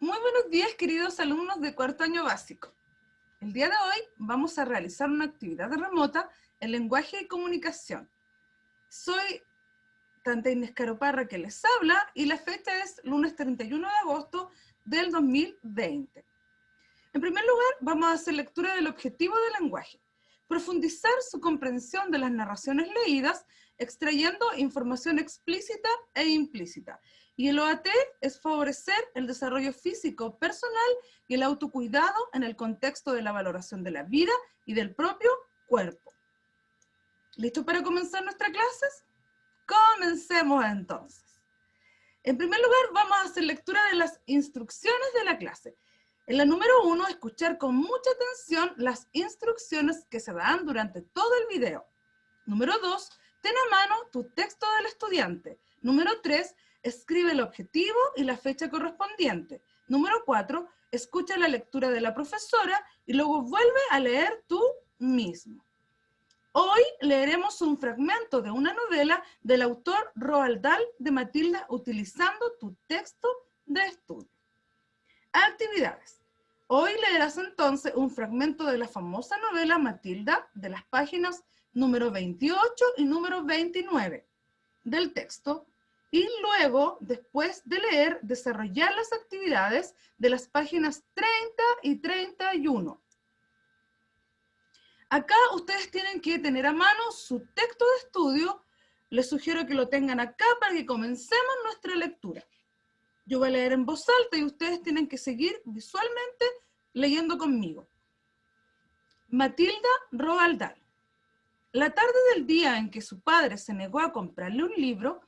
Muy buenos días, queridos alumnos de cuarto año básico. El día de hoy vamos a realizar una actividad remota en lenguaje y comunicación. Soy Tanta Inés Caroparra que les habla y la fecha es lunes 31 de agosto del 2020. En primer lugar, vamos a hacer lectura del objetivo del lenguaje, profundizar su comprensión de las narraciones leídas, extrayendo información explícita e implícita. Y el OAT es favorecer el desarrollo físico personal y el autocuidado en el contexto de la valoración de la vida y del propio cuerpo. ¿Listo para comenzar nuestras clases? Comencemos entonces. En primer lugar, vamos a hacer lectura de las instrucciones de la clase. En la número 1, escuchar con mucha atención las instrucciones que se dan durante todo el video. Número 2, ten a mano tu texto del estudiante. Número 3, escribe el objetivo y la fecha correspondiente. Número 4, escucha la lectura de la profesora y luego vuelve a leer tú mismo. Hoy leeremos un fragmento de una novela del autor Roald Dahl de Matilda utilizando tu texto de estudio. Actividades. Hoy leerás entonces un fragmento de la famosa novela Matilda de las páginas número 28 y número 29 del texto y luego, después de leer, desarrollar las actividades de las páginas 30 y 31. Acá ustedes tienen que tener a mano su texto de estudio. Les sugiero que lo tengan acá para que comencemos nuestra lectura. Yo voy a leer en voz alta y ustedes tienen que seguir visualmente leyendo conmigo. Matilda Roald Dahl. La tarde del día en que su padre se negó a comprarle un libro,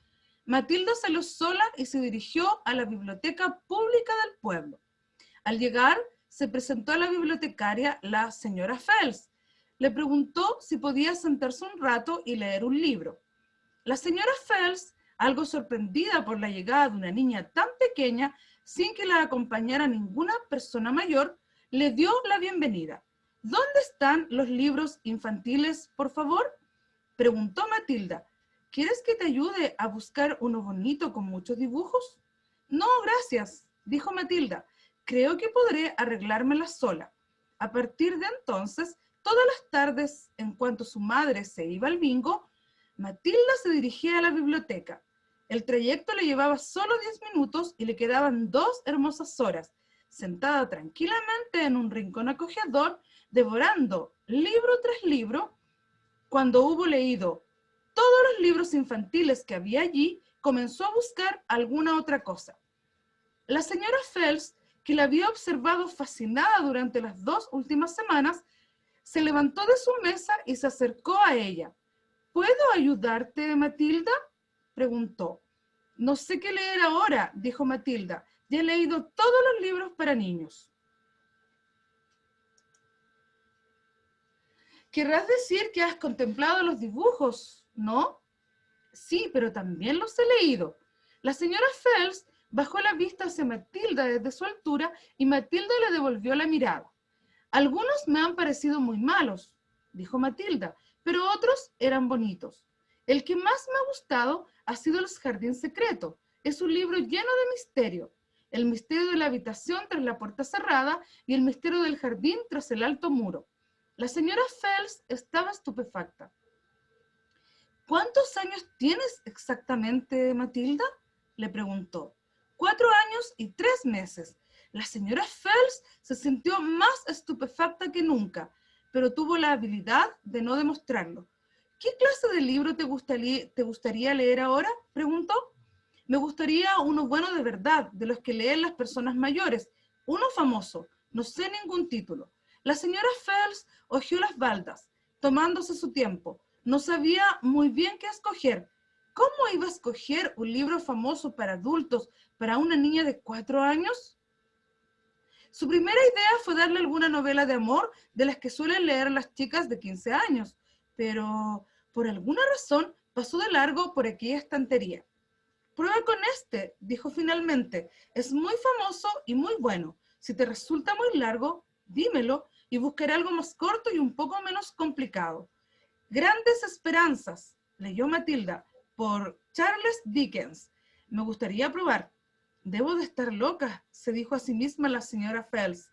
Matilda salió sola y se dirigió a la biblioteca pública del pueblo. Al llegar, se presentó a la bibliotecaria, la señora Fels. Le preguntó si podía sentarse un rato y leer un libro. La señora Fels, algo sorprendida por la llegada de una niña tan pequeña, sin que la acompañara ninguna persona mayor, le dio la bienvenida. ¿Dónde están los libros infantiles, por favor?, preguntó Matilda. ¿Quieres que te ayude a buscar uno bonito con muchos dibujos? No, gracias, dijo Matilda. Creo que podré arreglármela sola. A partir de entonces, todas las tardes, en cuanto su madre se iba al bingo, Matilda se dirigía a la biblioteca. El trayecto le llevaba solo 10 minutos y le quedaban 2 hermosas horas, sentada tranquilamente en un rincón acogedor, devorando libro tras libro. Cuando hubo leído todos los libros infantiles que había allí, comenzó a buscar alguna otra cosa. La señora Fels, que la había observado fascinada durante las 2 últimas semanas, se levantó de su mesa y se acercó a ella. ¿Puedo ayudarte, Matilda?, preguntó. No sé qué leer ahora, dijo Matilda. Ya he leído todos los libros para niños. Querrás decir que has contemplado los dibujos, ¿no? Sí, pero también los he leído. La señora Fels bajó la vista hacia Matilda desde su altura y Matilda le devolvió la mirada. Algunos me han parecido muy malos, dijo Matilda, pero otros eran bonitos. El que más me ha gustado ha sido El Jardín Secreto. Es un libro lleno de misterio. El misterio de la habitación tras la puerta cerrada y el misterio del jardín tras el alto muro. La señora Fels estaba estupefacta. ¿Cuántos años tienes exactamente, Matilda?, le preguntó. 4 años y 3 meses. La señora Fels se sintió más estupefacta que nunca, pero tuvo la habilidad de no demostrarlo. ¿Qué clase de libro te gustaría leer ahora?, preguntó. Me gustaría uno bueno de verdad, de los que leen las personas mayores, uno famoso, no sé ningún título. La señora Fels hojeó las baldas, tomándose su tiempo. No sabía muy bien qué escoger. ¿Cómo iba a escoger un libro famoso para adultos para una niña de 4 años? Su primera idea fue darle alguna novela de amor de las que suelen leer las chicas de 15 años, pero por alguna razón pasó de largo por aquella estantería. Prueba con este, dijo finalmente. Es muy famoso y muy bueno. Si te resulta muy largo, dímelo y buscaré algo más corto y un poco menos complicado. Grandes Esperanzas, leyó Matilda, por Charles Dickens. Me gustaría probar. Debo de estar loca, se dijo a sí misma la señora Fels.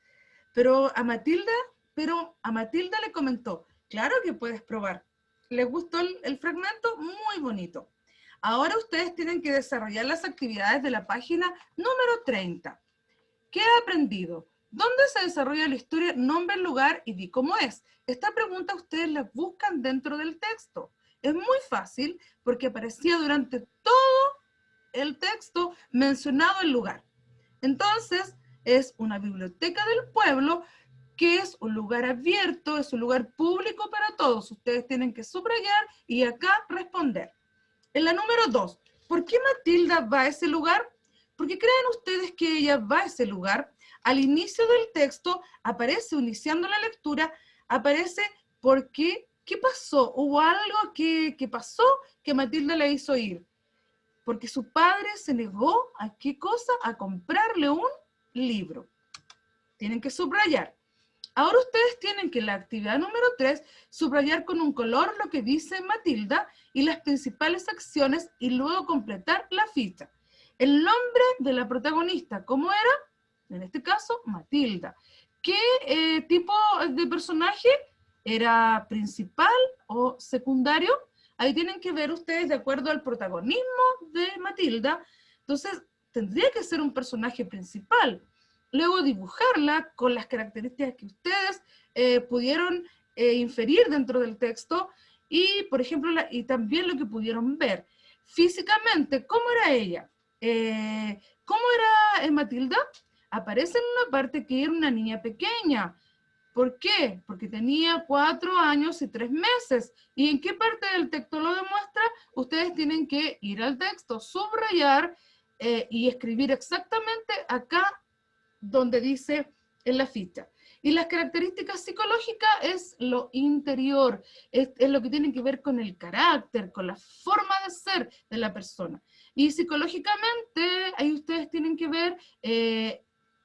Pero a Matilda le comentó, claro que puedes probar. ¿Les gustó el fragmento? Muy bonito. Ahora ustedes tienen que desarrollar las actividades de la página número 30. ¿Qué he aprendido? ¿Dónde se desarrolla la historia? Nombre, lugar y di cómo es. Esta pregunta ustedes la buscan dentro del texto. Es muy fácil porque aparecía durante todo el texto mencionado el lugar. Entonces, es una biblioteca del pueblo que es un lugar abierto, es un lugar público para todos. Ustedes tienen que subrayar y acá responder. En la número 2, ¿por qué Matilda va a ese lugar? ¿Por qué creen ustedes que ella va a ese lugar? Al inicio del texto aparece, iniciando la lectura, aparece ¿por qué? ¿Qué pasó? ¿Hubo algo que pasó que Matilda le hizo ir? Porque su padre se negó a ¿qué cosa? A comprarle un libro. Tienen que subrayar. Ahora ustedes tienen que en la actividad número 3 subrayar con un color lo que dice Matilda y las principales acciones y luego completar la ficha. El nombre de la protagonista, ¿cómo era? En este caso, Matilda. ¿Qué tipo de personaje? ¿Era principal o secundario? Ahí tienen que ver ustedes de acuerdo al protagonismo de Matilda. Entonces, tendría que ser un personaje principal. Luego dibujarla con las características que ustedes pudieron inferir dentro del texto y, por ejemplo, y también lo que pudieron ver. Físicamente, ¿cómo era ella? ¿Cómo era Matilda? Aparece en una parte que era una niña pequeña. ¿Por qué? Porque tenía 4 años y 3 meses. ¿Y en qué parte del texto lo demuestra? Ustedes tienen que ir al texto, subrayar y escribir exactamente acá donde dice en la ficha. Y las características psicológicas es lo interior, es lo que tiene que ver con el carácter, con la forma de ser de la persona. Y psicológicamente, ahí ustedes tienen que ver,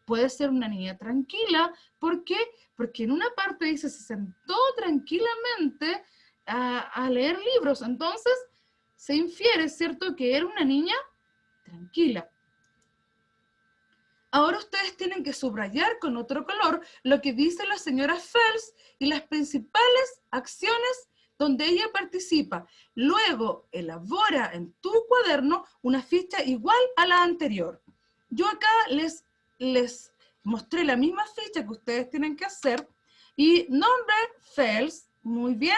puede ser una niña tranquila. ¿Por qué? Porque en una parte dice, se sentó tranquilamente a leer libros. Entonces, se infiere, ¿cierto?, que era una niña tranquila. Ahora ustedes tienen que subrayar con otro color lo que dice la señora Fels y las principales acciones donde ella participa. Luego, elabora en tu cuaderno una ficha igual a la anterior. Yo acá les mostré la misma ficha que ustedes tienen que hacer y nombre Fels, muy bien,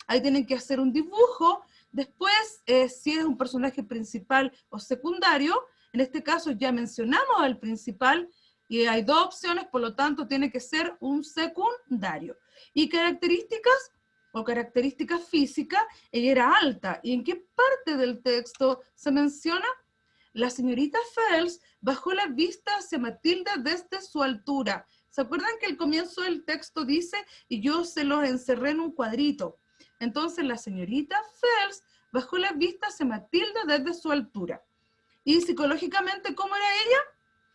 ahí tienen que hacer un dibujo. Después, si es un personaje principal o secundario, en este caso ya mencionamos al principal y hay 2 opciones, por lo tanto tiene que ser un secundario. Y características o características físicas, ella era alta. ¿Y en qué parte del texto se menciona? La señorita Fels bajó la vista hacia Matilda desde su altura. ¿Se acuerdan que el comienzo del texto dice, y yo se los encerré en un cuadrito? Entonces la señorita Fels bajó la vista hacia Matilda desde su altura. Y psicológicamente, ¿cómo era ella?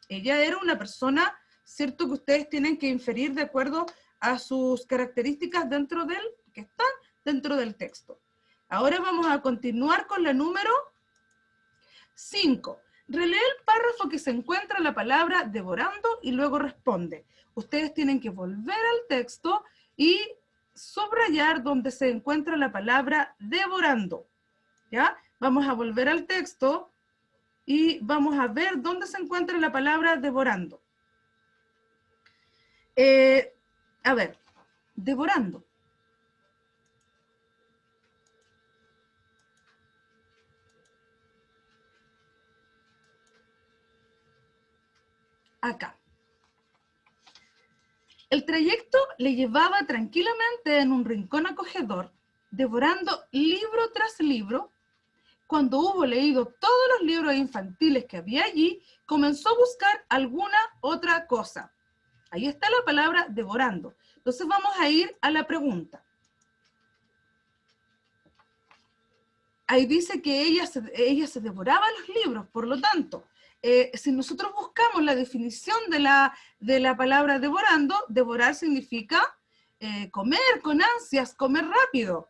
Ella era una persona, ¿cierto?, que ustedes tienen que inferir de acuerdo a sus características dentro del, que están dentro del texto. Ahora vamos a continuar con la número 5. Relee el párrafo que se encuentra la palabra devorando y luego responde. Ustedes tienen que volver al texto y subrayar donde se encuentra la palabra devorando. ¿Ya? Vamos a volver al texto y vamos a ver dónde se encuentra la palabra devorando. A ver, devorando. Acá. El trayecto le llevaba tranquilamente en un rincón acogedor, devorando libro tras libro. Cuando hubo leído todos los libros infantiles que había allí, comenzó a buscar alguna otra cosa. Ahí está la palabra devorando. Entonces vamos a ir a la pregunta. Ahí dice que ella se devoraba los libros, por lo tanto, si nosotros buscamos la definición de la palabra devorando, devorar significa comer con ansias, comer rápido.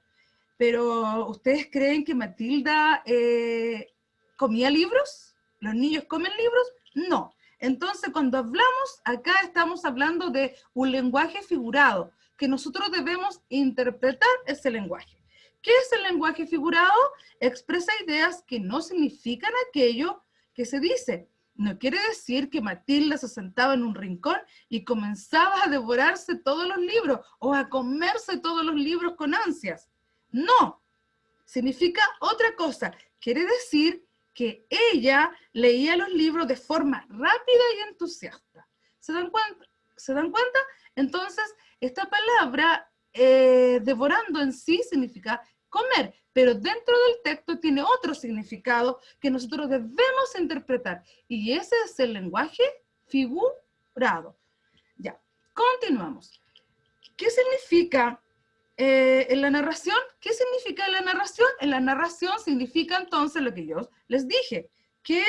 Pero, ¿ustedes creen que Matilda comía libros? ¿Los niños comen libros? No. Entonces, cuando hablamos, acá estamos hablando de un lenguaje figurado, que nosotros debemos interpretar ese lenguaje. ¿Qué es el lenguaje figurado? Expresa ideas que no significan aquello que se dice. No quiere decir que Matilda se sentaba en un rincón y comenzaba a devorarse todos los libros o a comerse todos los libros con ansias. No, significa otra cosa. Quiere decir que ella leía los libros de forma rápida y entusiasta. ¿Se dan cuenta? ¿Se dan cuenta? Entonces, esta palabra devorando en sí significa comer, pero dentro del texto tiene otro significado que nosotros debemos interpretar, y ese es el lenguaje figurado. Ya, continuamos. ¿Qué significa en la narración? ¿Qué significa en la narración? En la narración significa entonces lo que yo les dije, que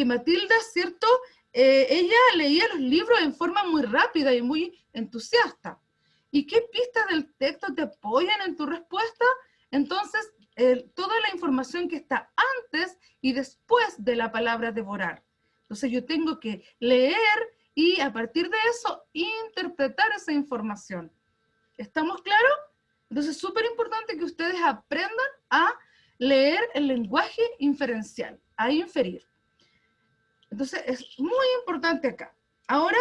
Matilda, ¿cierto? Ella leía los libros en forma muy rápida y muy entusiasta. ¿Y qué pistas del texto te apoyan en tu respuesta? Entonces, toda la información que está antes y después de la palabra devorar. Entonces yo tengo que leer y a partir de eso interpretar esa información. ¿Estamos claros? Entonces es súper importante que ustedes aprendan a leer el lenguaje inferencial, a inferir. Entonces es muy importante acá. Ahora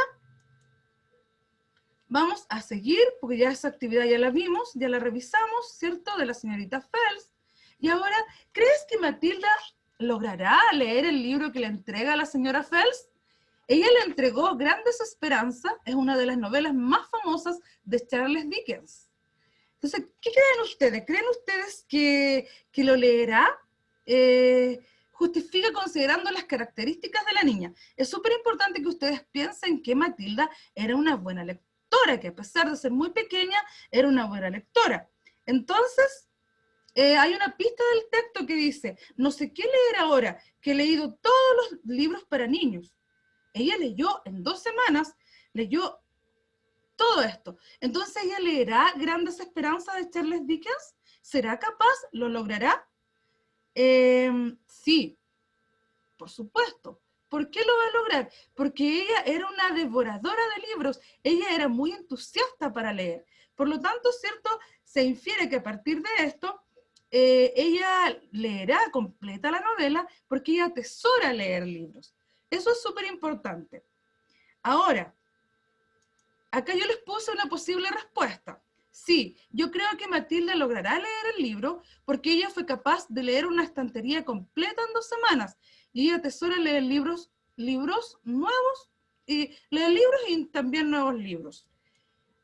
vamos a seguir, porque ya esa actividad ya la vimos, ya la revisamos, ¿cierto? De la señorita Fels. Y ahora, ¿crees que Matilda logrará leer el libro que le entrega a la señora Fels? Ella le entregó Grandes Esperanzas, es una de las novelas más famosas de Charles Dickens. Entonces, ¿qué creen ustedes? ¿Creen ustedes que lo leerá? Justifica considerando las características de la niña. Es súper importante que ustedes piensen que Matilda era una buena lectora, que a pesar de ser muy pequeña, era una buena lectora. Entonces, hay una pista del texto que dice, no sé qué leer ahora, que he leído todos los libros para niños. Ella leyó en 2 semanas, leyó todo esto. Entonces ella leerá Grandes Esperanzas de Charles Dickens. ¿Será capaz? ¿Lo logrará? Sí, por supuesto. ¿Por qué lo va a lograr? Porque ella era una devoradora de libros. Ella era muy entusiasta para leer. Por lo tanto, ¿cierto? Se infiere que a partir de esto, ella leerá completa la novela porque ella atesora leer libros. Eso es súper importante. Ahora, acá yo les puse una posible respuesta. Sí, yo creo que Matilda logrará leer el libro porque ella fue capaz de leer una estantería completa en 2 semanas. Y ella atesora leer libros nuevos, y leer libros y también nuevos libros.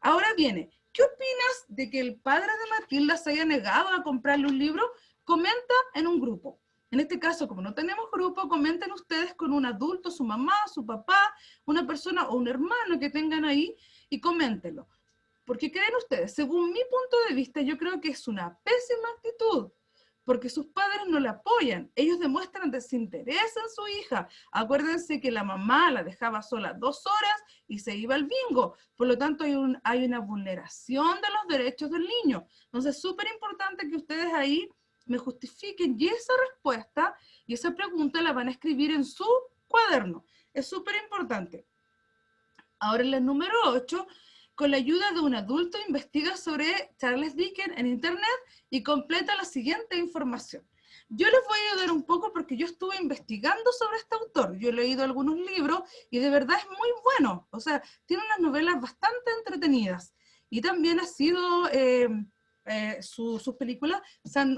Ahora viene, ¿qué opinas de que el padre de Matilda se haya negado a comprarle un libro? Comenta en un grupo. En este caso, como no tenemos grupo, comenten ustedes con un adulto, su mamá, su papá, una persona o un hermano que tengan ahí, y coméntenlo. Porque creen ustedes, según mi punto de vista, yo creo que es una pésima actitud, porque sus padres no la apoyan, ellos demuestran desinterés en su hija. Acuérdense que la mamá la dejaba sola 2 horas y se iba al bingo, por lo tanto hay una vulneración de los derechos del niño. Entonces es súper importante que ustedes ahí me justifiquen, y esa respuesta y esa pregunta la van a escribir en su cuaderno. Es súper importante. Ahora en la número 8, con la ayuda de un adulto investiga sobre Charles Dickens en internet y completa la siguiente información. Yo les voy a ayudar un poco porque yo estuve investigando sobre este autor. Yo he leído algunos libros y de verdad es muy bueno. O sea, tiene unas novelas bastante entretenidas. Y también ha sido, sus películas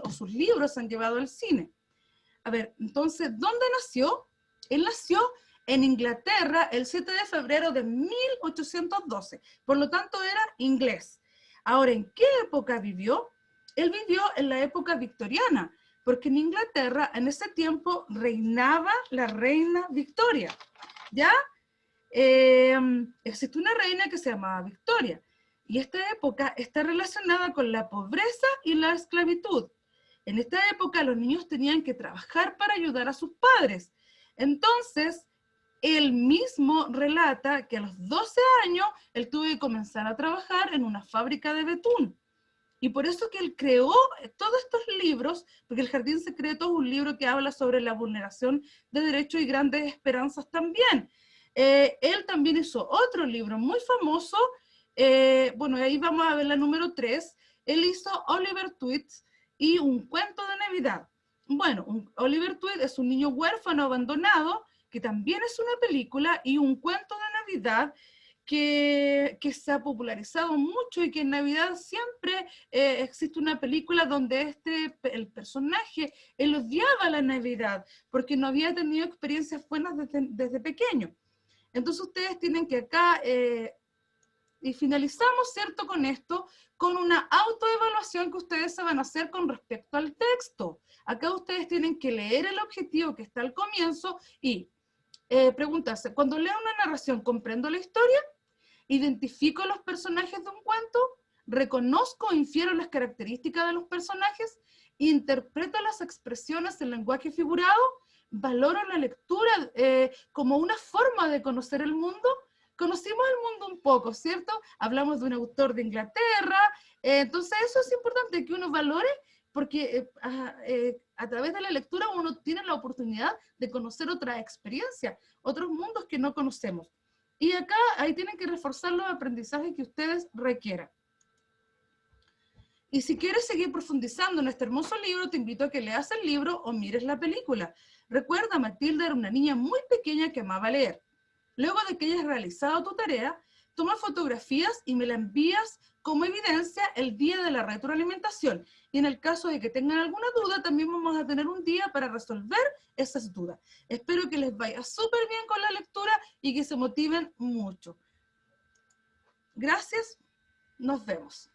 o sus libros se han llevado al cine. A ver, entonces, ¿dónde nació? Él nació en Inglaterra el 7 de febrero de 1812. Por lo tanto, era inglés. Ahora, ¿en qué época vivió? Él vivió en la época victoriana, porque en Inglaterra en ese tiempo reinaba la reina Victoria. ¿Ya? Existe una reina que se llamaba Victoria. Y esta época está relacionada con la pobreza y la esclavitud. En esta época los niños tenían que trabajar para ayudar a sus padres. Entonces, él mismo relata que a los 12 años él tuvo que comenzar a trabajar en una fábrica de betún. Y por eso que él creó todos estos libros, porque El Jardín Secreto es un libro que habla sobre la vulneración de derechos y grandes esperanzas también. Él también hizo otro libro muy famoso, bueno, ahí vamos a ver la número 3. Él hizo Oliver Twist y Un cuento de Navidad. Bueno, Oliver Twist es un niño huérfano abandonado, que también es una película, y Un cuento de Navidad que se ha popularizado mucho y que en Navidad siempre existe una película donde el personaje, él odiaba la Navidad porque no había tenido experiencias buenas desde pequeño. Entonces ustedes tienen que acá, y finalizamos, ¿cierto?, con esto, con una autoevaluación que ustedes se van a hacer con respecto al texto. Acá ustedes tienen que leer el objetivo que está al comienzo y preguntarse, cuando leo una narración, ¿comprendo la historia? ¿Identifico los personajes de un cuento? ¿Reconozco o infiero las características de los personajes? ¿Interpreto las expresiones en lenguaje figurado? ¿Valoro la lectura como una forma de conocer el mundo? Conocimos el mundo un poco, ¿cierto? Hablamos de un autor de Inglaterra, entonces eso es importante que uno valore porque a través de la lectura uno tiene la oportunidad de conocer otra experiencia, otros mundos que no conocemos. Y acá, ahí tienen que reforzar los aprendizajes que ustedes requieran. Y si quieres seguir profundizando en este hermoso libro, te invito a que leas el libro o mires la película. Recuerda, Matilda era una niña muy pequeña que amaba leer. Luego de que hayas realizado tu tarea, toma fotografías y me la envías como evidencia el día de la retroalimentación. Y en el caso de que tengan alguna duda, también vamos a tener un día para resolver esas dudas. Espero que les vaya súper bien con la lectura y que se motiven mucho. Gracias, nos vemos.